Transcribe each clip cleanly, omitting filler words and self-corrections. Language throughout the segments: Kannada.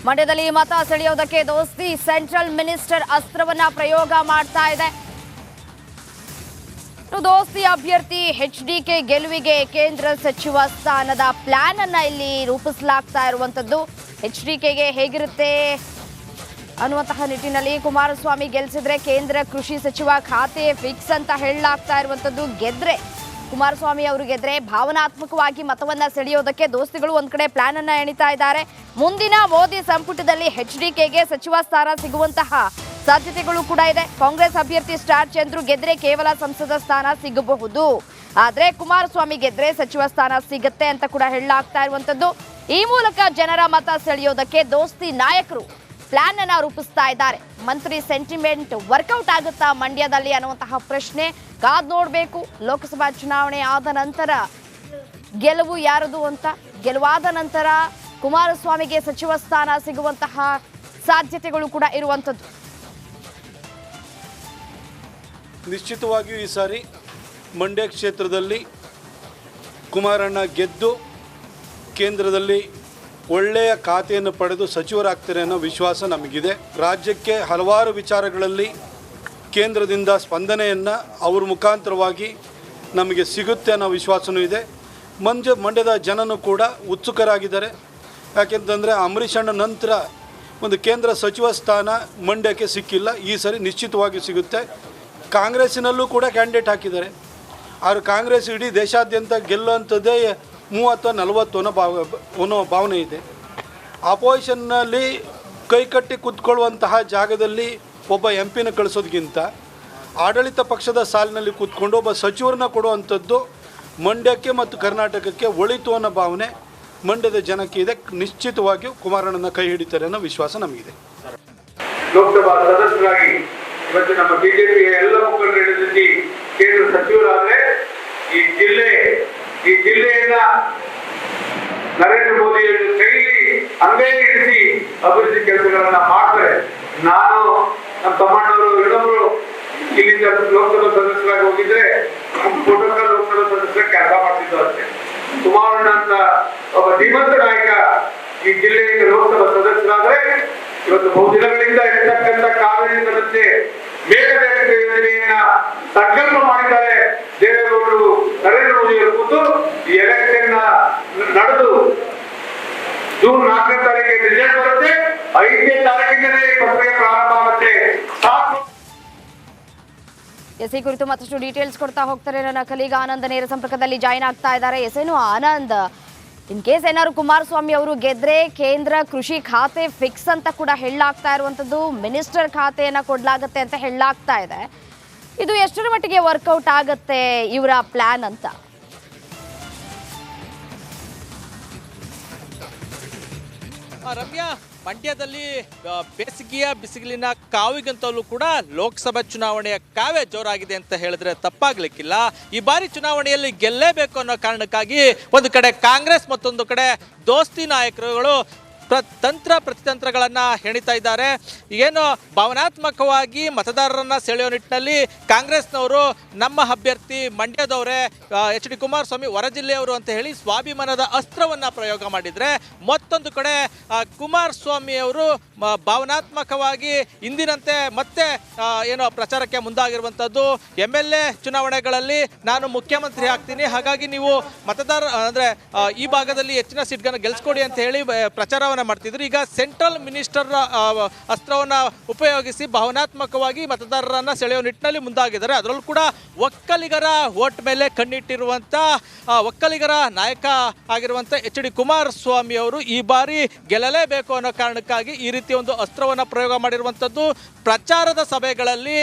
ಮಂಡ್ಯದಲ್ಲಿ ಮತ ಸೆಳೆಯೋದಕ್ಕೆ ದೋಸ್ತಿ ಸೆಂಟ್ರಲ್ ಮಿನಿಸ್ಟರ್ ಅಸ್ತ್ರವನ್ನ ಪ್ರಯೋಗ ಮಾಡ್ತಾ ಇದೆ. ದೋಸ್ತಿ ಅಭ್ಯರ್ಥಿ ಎಚ್ಡಿಕೆ ಗೆಲುವಿಗೆ ಕೇಂದ್ರ ಸಚಿವ ಸ್ಥಾನದ ಪ್ಲಾನ್ ಅನ್ನ ಇಲ್ಲಿ ರೂಪಿಸಲಾಗ್ತಾ ಇರುವಂತದ್ದು. ಎಚ್ಡಿಕೆಗೆ ಹೇಗಿರುತ್ತೆ ಅನ್ನುವಂತಹ ನಿಟ್ಟಿನಲ್ಲಿ ಕುಮಾರಸ್ವಾಮಿ ಗೆಲ್ಸಿದ್ರೆ ಕೇಂದ್ರ ಕೃಷಿ ಸಚಿವ ಖಾತೆ ಫಿಕ್ಸ್ ಅಂತ ಹೇಳಲಾಗ್ತಾ ಇರುವಂತದ್ದು. ಗೆದ್ರೆ ಕುಮಾರಸ್ವಾಮಿ ಅವರು ಗೆದ್ರೆ ಭಾವನಾತ್ಮಕವಾಗಿ ಮತವನ್ನ ಸೆಳೆಯೋದಕ್ಕೆ ದೋಸ್ತಿಗಳು ಒಂದ್ ಕಡೆ ಪ್ಲಾನ್ ಅನ್ನ ಎಣಿತಾ ಇದ್ದಾರೆ. ಮುಂದಿನ ಮೋದಿ ಸಂಪುಟದಲ್ಲಿ ಎಚ್ಡಿಕೆಗೆ ಸಚಿವ ಸ್ಥಾನ ಸಿಗುವಂತಹ ಸಾಧ್ಯತೆಗಳು ಕೂಡ ಇದೆ. ಕಾಂಗ್ರೆಸ್ ಅಭ್ಯರ್ಥಿ ಸ್ಟಾರ್ ಚಂದ್ರು ಗೆದ್ರೆ ಕೇವಲ ಸಂಸದ ಸ್ಥಾನ ಸಿಗಬಹುದು, ಆದ್ರೆ ಕುಮಾರಸ್ವಾಮಿ ಗೆದ್ರೆ ಸಚಿವ ಸ್ಥಾನ ಸಿಗುತ್ತೆ ಅಂತ ಕೂಡ ಹೇಳಲಾಗ್ತಾ ಇರುವಂತದ್ದು. ಈ ಮೂಲಕ ಜನರ ಮತ ಸೆಳೆಯೋದಕ್ಕೆ ದೋಸ್ತಿ ನಾಯಕರು ಪ್ಲಾನ್ ಅನ್ನ ರೂಪಿಸ್ತಾ ಇದ್ದಾರೆ. ಮಂತ್ರಿ ಸೆಂಟಿಮೆಂಟ್ ವರ್ಕೌಟ್ ಆಗುತ್ತಾ ಮಂಡ್ಯದಲ್ಲಿ ಅನ್ನುವಂತಹ ಪ್ರಶ್ನೆ ಕಾದ್ ನೋಡ್ಬೇಕು. ಲೋಕಸಭಾ ಚುನಾವಣೆ ಆದ ನಂತರ ಗೆಲುವು ಯಾರದು ಅಂತ, ಗೆಲುವಾದ ನಂತರ ಕುಮಾರಸ್ವಾಮಿಗೆ ಸಚಿವ ಸ್ಥಾನ ಸಿಗುವಂತಹ ಸಾಧ್ಯತೆಗಳು ಕೂಡ ಇರುವಂತದ್ದು. ನಿಶ್ಚಿತವಾಗಿಯೂ ಈ ಸಾರಿ ಮಂಡ್ಯ ಕ್ಷೇತ್ರದಲ್ಲಿ ಕುಮಾರಣ್ಣ ಗೆದ್ದು ಕೇಂದ್ರದಲ್ಲಿ ಒಳ್ಳೆಯ ಖಾತೆಯನ್ನು ಪಡೆದು ಸಚಿವರಾಗ್ತಾರೆ ಅನ್ನೋ ವಿಶ್ವಾಸ ನಮಗಿದೆ. ರಾಜ್ಯಕ್ಕೆ ಹಲವಾರು ವಿಚಾರಗಳಲ್ಲಿ ಕೇಂದ್ರದಿಂದ ಸ್ಪಂದನೆಯನ್ನು ಅವ್ರ ಮುಖಾಂತರವಾಗಿ ನಮಗೆ ಸಿಗುತ್ತೆ ಅನ್ನೋ ವಿಶ್ವಾಸವೂ ಇದೆ. ಮಂಡ್ಯದ ಜನನೂ ಕೂಡ ಉತ್ಸುಕರಾಗಿದ್ದಾರೆ. ಯಾಕೆಂತಂದರೆ ಅಂಬರೀಷ್ ಅಣ್ಣ ನಂತರ ಒಂದು ಕೇಂದ್ರ ಸಚಿವ ಸ್ಥಾನ ಮಂಡ್ಯಕ್ಕೆ ಸಿಕ್ಕಿಲ್ಲ. ಈ ಸರಿ ನಿಶ್ಚಿತವಾಗಿ ಸಿಗುತ್ತೆ. ಕಾಂಗ್ರೆಸ್ಸಿನಲ್ಲೂ ಕೂಡ ಕ್ಯಾಂಡಿಡೇಟ್ ಹಾಕಿದ್ದಾರೆ. ಆದರೆ ಕಾಂಗ್ರೆಸ್ ಇಡೀ ದೇಶಾದ್ಯಂತ ಗೆಲ್ಲುವಂಥದ್ದೇ 30-40 ಅನ್ನೋ ಭಾವನೆ ಇದೆ. ಅಪೋಸಿಷನ್ನಲ್ಲಿ ಕೈಕಟ್ಟಿ ಕೂತ್ಕೊಳ್ಳುವಂತಹ ಜಾಗದಲ್ಲಿ ಒಬ್ಬ MP ಕಳಿಸೋದಕ್ಕಿಂತ ಆಡಳಿತ ಪಕ್ಷದ ಸಾಲಿನಲ್ಲಿ ಕೂತ್ಕೊಂಡು ಒಬ್ಬ ಸಚಿವರನ್ನ ಕೊಡುವಂಥದ್ದು ಮಂಡ್ಯಕ್ಕೆ ಮತ್ತು ಕರ್ನಾಟಕಕ್ಕೆ ಒಳಿತು ಅನ್ನೋ ಭಾವನೆ ಮಂಡ್ಯದ ಜನಕ್ಕೆ ಇದೆ. ನಿಶ್ಚಿತವಾಗಿಯೂ ಕುಮಾರಣ್ಣನ ಕೈ ಹಿಡಿತಾರೆ ಅನ್ನೋ ವಿಶ್ವಾಸ ನಮಗಿದೆ. ಲೋಕಸಭಾ ಸದಸ್ಯರಾಗಿ ಇವತ್ತು ನಮ್ಮ ಬಿಜೆಪಿಯ ಎಲ್ಲ ಮುಖಂಡರ ಜೊತೆ ಕೇಂದ್ರ ಸಚಿವರಾದರೆ ಈ ಜಿಲ್ಲೆಯನ್ನ ನರೇಂದ್ರ ಮೋದಿ ಕೈಲಿ ಅಂಗೈ ಇರಿಸಿ ಅಭಿವೃದ್ಧಿ ಕೆಲಸಗಳನ್ನ ಮಾಡ್ತಾರೆ. ನಾನು ನಮ್ಮ ತಮ್ಮಣ್ಣವರು ಇನ್ನೊಬ್ರು ಇಲ್ಲಿಂದ ಲೋಕಸಭಾ ಸದಸ್ಯರಾಗಿ ಹೋಗಿದ್ರೆ ಪ್ರೋಟೋಕಾಲ್ ಲೋಕಸಭಾ ಸದಸ್ಯರ ಕೆಲಸ ಮಾಡ್ತಿದ್ದವಂತೆ. ಕುಮಾರಣ್ಣ ಅಂತ ಒಬ್ಬ ಧೀಮಂತ ನಾಯಕ ಈ ಜಿಲ್ಲೆಯಿಂದ ಲೋಕಸಭಾ ಸದಸ್ಯರಾದ್ರೆ ಇವತ್ತು ಬಹುದಿನಗಳಿಂದ ಇರತಕ್ಕಂಥ ಕಾವೇರಿ ಸಮಸ್ಯೆ ಮೇಘದಾಟು ಯೋಜನೆಯನ್ನ ಸಂಕಲ್ಪ ಮಾಡಿದ್ದಾರೆ. ದೇವೇಗೌಡರು ನರೇಂದ್ರ ಮೋದಿ ಅವರು ಕೂತು ಈ ಎಲೆಕ್ಷನ್ ನಡೆದು ಜೂನ್ 4ನೇ ತಾರೀಕಿಗೆ ರಿಸಲ್ಟ್ ಬರುತ್ತೆ. 5ನೇ ತಾರೀಕಿಗೆ ಪ್ರಕ್ರಿಯೆ ಪ್ರಾರಂಭ ಆಗುತ್ತೆ. ಈ ಕುರಿತು ಮತ್ತಷ್ಟು ಡೀಟೇಲ್ಸ್ ಕೊಡ್ತಾ ಹೋಗ್ತಾರೆ ನನ್ನ ಕಲೀಗ ಆನಂದ್ ನೇರ ಸಂಪರ್ಕದಲ್ಲಿ ಜಾಯಿನ್ ಆಗ್ತಾ ಇದ್ದಾರೆ. ಏನು ಆನಂದ್, ಇನ್ ಕೇಸ್ ಏನಾದ್ರು ಕುಮಾರಸ್ವಾಮಿ ಅವರು ಗೆದ್ರೆ ಕೇಂದ್ರ ಕೃಷಿ ಖಾತೆ ಫಿಕ್ಸ್ ಅಂತ ಕೂಡ ಹೇಳಲಾಗ್ತಾ ಇರುವಂತದ್ದು, ಮಿನಿಸ್ಟರ್ ಖಾತೆಯನ್ನ ಕೊಡ್ಲಾಗತ್ತೆ ಅಂತ ಹೇಳಲಾಗ್ತಾ ಇದೆ. ಇದು ಎಷ್ಟರ ಮಟ್ಟಿಗೆ ವರ್ಕೌಟ್ ಆಗತ್ತೆ ಇವರ ಪ್ಲಾನ್ ಅಂತ? ರಮ್ಯಾ, ಮಂಡ್ಯದಲ್ಲಿ ಬೇಸಿಗೆಯ ಬಿಸಿಲಿನ ಕಾವಿಗಂತಲೂ ಕೂಡ ಲೋಕಸಭಾ ಚುನಾವಣೆಯ ಕಾವೇ ಜೋರಾಗಿದೆ ಅಂತ ಹೇಳಿದ್ರೆ ತಪ್ಪಾಗ್ಲಿಕ್ಕಿಲ್ಲ. ಈ ಬಾರಿ ಚುನಾವಣೆಯಲ್ಲಿ ಗೆಲ್ಲೇಬೇಕು ಅನ್ನೋ ಕಾರಣಕ್ಕಾಗಿ ಒಂದು ಕಡೆ ಕಾಂಗ್ರೆಸ್, ಮತ್ತೊಂದು ಕಡೆ ದೋಸ್ತಿ ನಾಯಕರುಗಳು ತಂತ್ರ ಪ್ರತಿತಂತ್ರಗಳನ್ನು ಹೆಣಿತಾ ಇದ್ದಾರೆ. ಏನು ಭಾವನಾತ್ಮಕವಾಗಿ ಮತದಾರರನ್ನ ಸೆಳೆಯೋ ನಿಟ್ಟಿನಲ್ಲಿ ಕಾಂಗ್ರೆಸ್ನವರು ನಮ್ಮ ಅಭ್ಯರ್ಥಿ ಮಂಡ್ಯದವರೇ HD ಕುಮಾರಸ್ವಾಮಿ ಹೊರ ಜಿಲ್ಲೆಯವರು ಅಂತ ಹೇಳಿ ಸ್ವಾಭಿಮಾನದ ಅಸ್ತ್ರವನ್ನು ಪ್ರಯೋಗ ಮಾಡಿದರೆ, ಮತ್ತೊಂದು ಕಡೆ ಕುಮಾರಸ್ವಾಮಿ ಅವರು ಭಾವನಾತ್ಮಕವಾಗಿ ಇಂದಿನಂತೆ ಮತ್ತೆ ಏನೋ ಪ್ರಚಾರಕ್ಕೆ ಮುಂದಾಗಿರುವಂಥದ್ದು. MLA ಚುನಾವಣೆಗಳಲ್ಲಿ ನಾನು ಮುಖ್ಯಮಂತ್ರಿ ಆಗ್ತೀನಿ, ಹಾಗಾಗಿ ನೀವು ಮತದಾರ ಅಂದರೆ ಈ ಭಾಗದಲ್ಲಿ ಹೆಚ್ಚಿನ ಸೀಟ್ಗಳನ್ನು ಗೆಲ್ಸ್ಕೊಡಿ ಅಂತ ಹೇಳಿ ಪ್ರಚಾರವನ್ನು ಮಾಡ್ತಿದ್ರು. ಈಗ ಸೆಂಟ್ರಲ್ ಮಿನಿಸ್ಟರ್ ಅಸ್ತ್ರವನ್ನು ಉಪಯೋಗಿಸಿ ಭಾವನಾತ್ಮಕವಾಗಿ ಮತದಾರರನ್ನ ಸೆಳೆಯೋ ನಿಟ್ಟಿನಲ್ಲಿ ಮುಂದಾಗಿದ್ದಾರೆ. ಅದರಲ್ಲೂ ಕೂಡ ಒಕ್ಕಲಿಗರ ವೋಟ್ ಮೇಲೆ ಕಣ್ಣಿಟ್ಟಿರುವಂಥ ಒಕ್ಕಲಿಗರ ನಾಯಕ ಆಗಿರುವಂಥ HD ಕುಮಾರಸ್ವಾಮಿ ಅವರು ಈ ಬಾರಿ ಗೆಲ್ಲಲೇಬೇಕು ಅನ್ನೋ ಕಾರಣಕ್ಕಾಗಿ ಈ ರೀತಿ ಒಂದು ಅಸ್ತ್ರವನ್ನು ಪ್ರಯೋಗ ಮಾಡಿರುವಂಥದ್ದು. ಪ್ರಚಾರದ ಸಭೆಗಳಲ್ಲಿ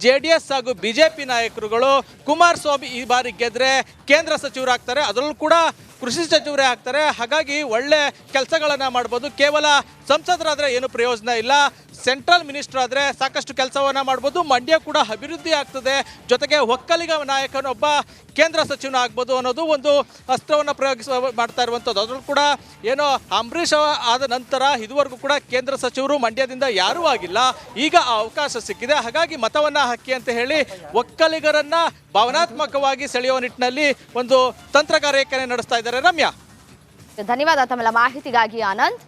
JDS ಹಾಗೂ BJP ನಾಯಕರುಗಳು ಕುಮಾರಸ್ವಾಮಿ ಈ ಬಾರಿ ಗೆದ್ರೆ ಕೇಂದ್ರ ಸಚಿವರಾಗ್ತಾರೆ, ಅದರಲ್ಲೂ ಕೂಡ ಕೃಷಿ ಸಚಿವರೇ ಆಗ್ತಾರೆ, ಹಾಗಾಗಿ ಒಳ್ಳೆ ಕೆಲಸಗಳನ್ನು ಮಾಡ್ಬೋದು, ಕೇವಲ ಸಂಸದರಾದರೆ ಏನು ಪ್ರಯೋಜನ ಇಲ್ಲ, ಸೆಂಟ್ರಲ್ ಮಿನಿಸ್ಟರ್ ಆದರೆ ಸಾಕಷ್ಟು ಕೆಲಸವನ್ನು ಮಾಡ್ಬೋದು, ಮಂಡ್ಯ ಕೂಡ ಅಭಿವೃದ್ಧಿ ಆಗ್ತದೆ, ಜೊತೆಗೆ ಒಕ್ಕಲಿಗ ನಾಯಕನೊಬ್ಬ ಕೇಂದ್ರ ಸಚಿವನ ಆಗ್ಬೋದು ಅನ್ನೋದು ಒಂದು ಅಸ್ತ್ರವನ್ನು ಮಾಡ್ತಾ ಇರುವಂಥದ್ದು. ಅದರಲ್ಲೂ ಕೂಡ ಏನೋ ಅಂಬರೀಷ್ ಆದ ನಂತರ ಇದುವರೆಗೂ ಕೂಡ ಕೇಂದ್ರ ಸಚಿವರು ಮಂಡ್ಯದಿಂದ ಯಾರೂ ಆಗಿಲ್ಲ, ಈಗ ಆ ಅವಕಾಶ ಸಿಕ್ಕಿದೆ, ಹಾಗಾಗಿ ಮತವನ್ನು ಹಾಕಿ ಅಂತ ಹೇಳಿ ಒಕ್ಕಲಿಗರನ್ನ ಭಾವನಾತ್ಮಕವಾಗಿ ಸೆಳೆಯುವ ನಿಟ್ಟಿನಲ್ಲಿ ಒಂದು ತಂತ್ರಗಾರಿಕೆಯನ್ನು ನಡೆಸ್ತಾ ಇದ್ದಾರೆ. ರಮ್ಯಾ, ಧನ್ಯವಾದ ತಮ್ಮೆಲ್ಲ ಮಾಹಿತಿಗಾಗಿ ಆನಂದ್.